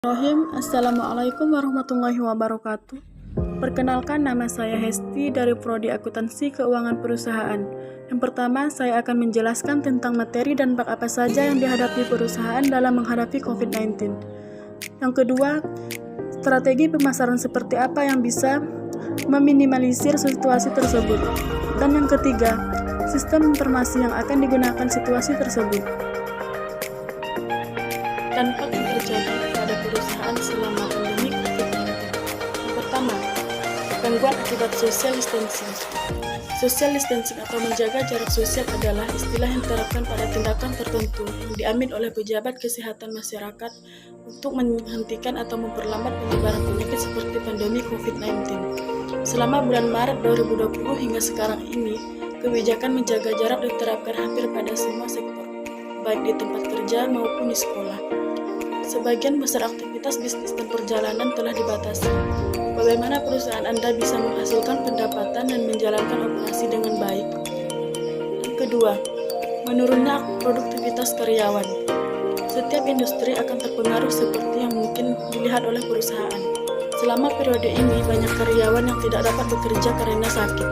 Assalamualaikum warahmatullahi wabarakatuh. Perkenalkan, nama saya Hesti dari Prodi Akuntansi Keuangan Perusahaan. Yang pertama, saya akan menjelaskan tentang materi dan bab apa saja yang dihadapi perusahaan dalam menghadapi COVID-19. Yang kedua, strategi pemasaran seperti apa yang bisa meminimalisir situasi tersebut. Dan yang ketiga, sistem informasi yang akan digunakan situasi tersebut. Dampak yang terjadi pada perusahaan selama pandemi COVID-19. Yang pertama, gangguan akibat social distancing. Social distancing atau menjaga jarak sosial adalah istilah yang diterapkan pada tindakan tertentu yang diambil oleh pejabat kesehatan masyarakat untuk menghentikan atau memperlambat penyebaran penyakit seperti pandemi COVID-19. Selama bulan Maret 2020 hingga sekarang ini, kebijakan menjaga jarak diterapkan hampir pada semua sektor, baik di tempat kerja maupun di sekolah. Sebagian besar aktivitas bisnis dan perjalanan telah dibatasi. Bagaimana perusahaan Anda bisa menghasilkan pendapatan dan menjalankan operasi dengan baik? Yang kedua, menurunnya produktivitas karyawan. Setiap industri akan terpengaruh seperti yang mungkin dilihat oleh perusahaan. Selama periode ini, banyak karyawan yang tidak dapat bekerja karena sakit,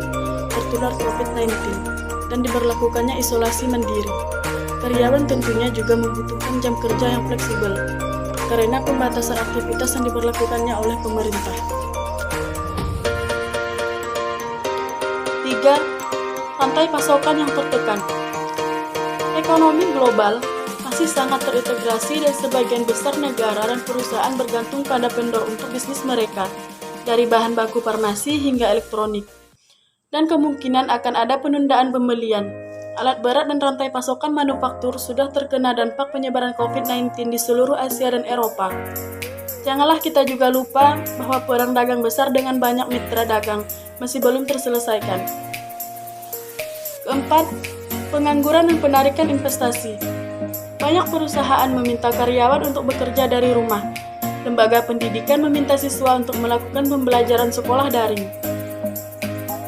tertular COVID-19, dan diberlakukannya isolasi mandiri. Karyawan tentunya juga membutuhkan jam kerja yang fleksibel, karena pembatasan aktivitas yang diberlakukannya oleh pemerintah. 3. Rantai pasokan yang tertekan. Ekonomi global masih sangat terintegrasi dan sebagian besar negara dan perusahaan bergantung pada vendor untuk bisnis mereka, dari bahan baku farmasi hingga elektronik. Dan kemungkinan akan ada penundaan pembelian. Alat berat dan rantai pasokan manufaktur sudah terkena dampak penyebaran COVID-19 di seluruh Asia dan Eropa. Janganlah kita juga lupa bahwa perang dagang besar dengan banyak mitra dagang masih belum terselesaikan. Keempat, pengangguran dan penarikan investasi. Banyak perusahaan meminta karyawan untuk bekerja dari rumah. Lembaga pendidikan meminta siswa untuk melakukan pembelajaran sekolah daring.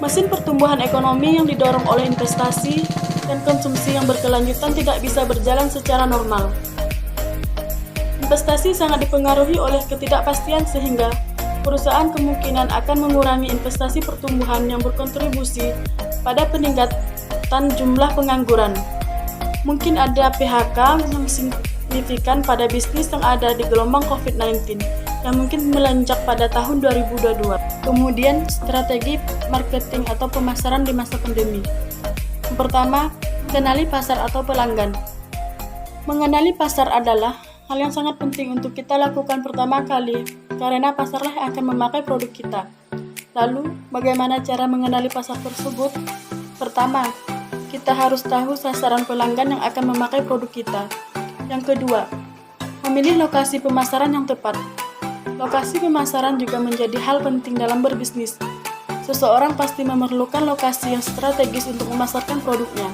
Mesin pertumbuhan ekonomi yang didorong oleh investasi dan konsumsi yang berkelanjutan tidak bisa berjalan secara normal. Investasi sangat dipengaruhi oleh ketidakpastian sehingga perusahaan kemungkinan akan mengurangi investasi pertumbuhan yang berkontribusi pada peningkatan jumlah pengangguran. Mungkin ada PHK yang signifikan pada bisnis yang ada di gelombang COVID-19 yang mungkin melonjak pada tahun 2022. Kemudian, strategi marketing atau pemasaran di masa pandemi. Yang pertama, kenali pasar atau pelanggan. Mengenali pasar adalah hal yang sangat penting untuk kita lakukan pertama kali, karena pasarlah yang akan memakai produk kita. Lalu, bagaimana cara mengenali pasar tersebut? Pertama, kita harus tahu sasaran pelanggan yang akan memakai produk kita. Yang kedua, memilih lokasi pemasaran yang tepat. Lokasi pemasaran juga menjadi hal penting dalam berbisnis. Seseorang pasti memerlukan lokasi yang strategis untuk memasarkan produknya.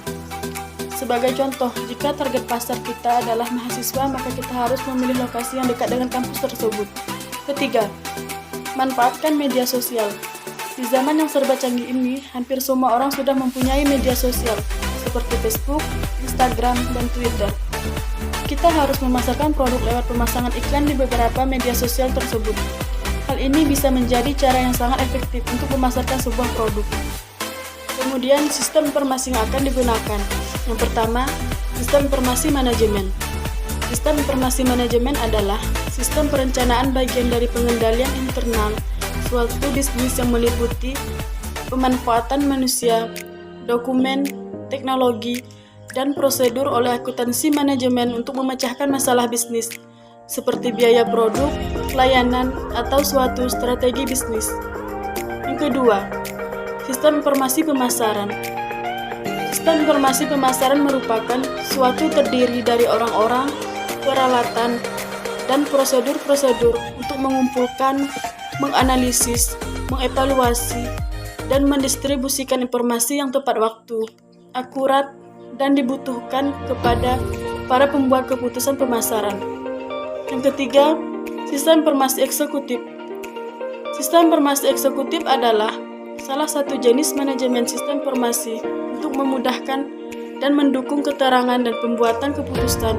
Sebagai contoh, jika target pasar kita adalah mahasiswa, maka kita harus memilih lokasi yang dekat dengan kampus tersebut. Ketiga, manfaatkan media sosial. Di zaman yang serba canggih ini, hampir semua orang sudah mempunyai media sosial, seperti Facebook, Instagram, dan Twitter. Kita harus memasarkan produk lewat pemasangan iklan di beberapa media sosial tersebut. Hal ini bisa menjadi cara yang sangat efektif untuk memasarkan sebuah produk. Kemudian, sistem informasi yang akan digunakan. Yang pertama, sistem informasi manajemen. Sistem informasi manajemen adalah sistem perencanaan bagian dari pengendalian internal suatu bisnis yang meliputi pemanfaatan manusia, dokumen, teknologi, dan prosedur oleh akuntansi manajemen untuk memecahkan masalah bisnis, seperti biaya produk, layanan, atau suatu strategi bisnis. Yang kedua, sistem informasi pemasaran. Sistem informasi pemasaran merupakan suatu terdiri dari orang-orang, peralatan, dan prosedur-prosedur untuk mengumpulkan, menganalisis, mengevaluasi, dan mendistribusikan informasi yang tepat waktu, akurat, dan dibutuhkan kepada para pembuat keputusan pemasaran. Yang ketiga, sistem informasi eksekutif. Sistem informasi eksekutif adalah salah satu jenis manajemen sistem informasi untuk memudahkan dan mendukung keterangan dan pembuatan keputusan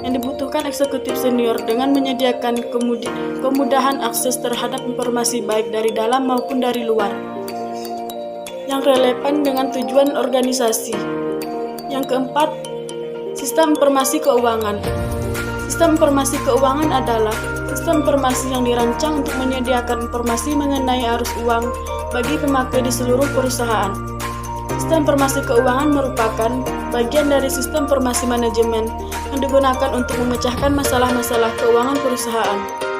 yang dibutuhkan eksekutif senior dengan menyediakan kemudahan akses terhadap informasi baik dari dalam maupun dari luar yang relevan dengan tujuan organisasi. Yang keempat, sistem informasi keuangan. Sistem informasi keuangan adalah sistem informasi yang dirancang untuk menyediakan informasi mengenai arus uang bagi pemakai di seluruh perusahaan. Sistem informasi keuangan merupakan bagian dari sistem informasi manajemen yang digunakan untuk memecahkan masalah-masalah keuangan perusahaan.